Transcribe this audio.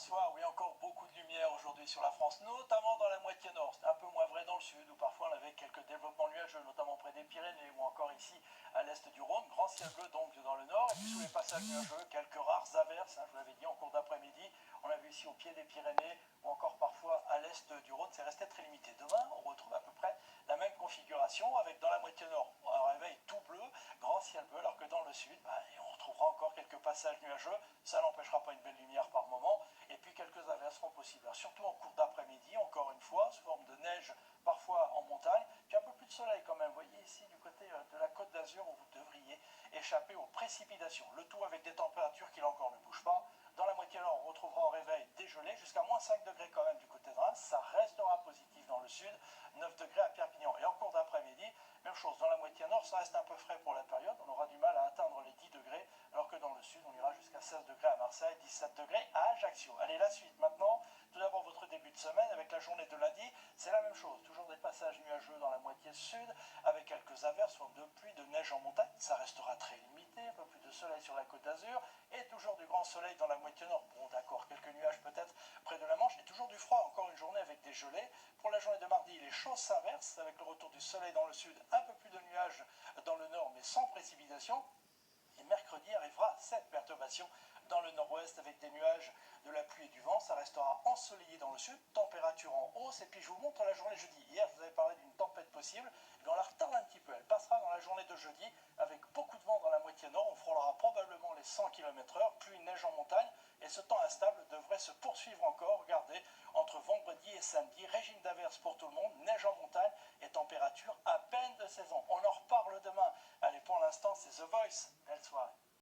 bonsoir. Oui, encore beaucoup de lumière aujourd'hui sur la France, notamment dans la moitié nord. C'est un peu moins vrai dans le sud, où parfois on avait quelques développements nuageux, notamment près des Pyrénées ou encore ici à l'est du Rhône. Grand ciel bleu donc dans le nord. Et puis sous les passages nuageux, quelques rares averses, je vous l'avais dit en cours d'après-midi. On l'a vu ici au pied des Pyrénées ou encore parfois à l'est du Rhône. C'est resté très limité. Demain, on retrouve à peu près la même configuration avec dans la moitié nord un réveil tout bleu, grand ciel bleu, alors que dans le sud, on retrouvera encore quelques passages nuageux. Ça n'empêchera pas une belle lumière par moment. Et puis quelques averses seront possibles. Alors, surtout en cours d'après-midi, encore une fois, sous forme de neige, parfois en montagne. Puis un peu plus de soleil quand même. Vous voyez ici du côté de la Côte d'Azur où vous devriez échapper aux précipitations. Le tout avec des températures qui là encore ne bougent pas. Dans la moitié nord, on retrouvera en réveil dégelé jusqu'à moins 5 degrés quand même du côté de Reims. Ça restera positif dans le sud. 9 degrés à Perpignan. Et en cours d'après-midi, même chose. Dans la moitié nord, ça reste un peu frais pour la période. On aura du mal à atteindre les 10 degrés. Alors que dans le sud, on ira jusqu'à 16 degrés à Marseille, 17 degrés à Ajaccio. Allez, la suite maintenant. Tout d'abord, votre début de semaine avec la journée de lundi. C'est la même chose. Toujours des passages nuageux dans la moitié sud avec quelques averses, forme de pluie, de neige en montagne. Ça restera très limité. Un peu plus de soleil sur la Côte d'Azur. Et toujours du grand soleil dans la moitié nord. Bon, d'accord, quelques nuages peut-être près de la Manche. Et toujours du froid. Encore une journée avec des gelées. Pour la journée de mardi, les choses s'inversent avec le retour du soleil dans le sud. Un peu plus de nuages dans le nord, mais sans précipitation. Et mercredi arrivera cette perturbation dans le nord-ouest avec des nuages, de la pluie et du vent. Ça restera ensoleillé dans le sud, température en hausse. Et puis je vous montre la journée jeudi. Hier, je vous avais parlé d'une tempête possible. Et on la retarde un petit peu. Elle passera dans la journée de jeudi avec beaucoup de vent dans la moitié nord. On frôlera probablement les 100 km/h, pluie, neige en montagne. Et ce temps instable devrait se poursuivre encore. Regardez, entre vendredi et samedi, régime d'averse pour tout le monde, neige en montagne et température à peine de saison. On en reparle demain. Allez, pour l'instant, c'est The Voice. Belle soirée.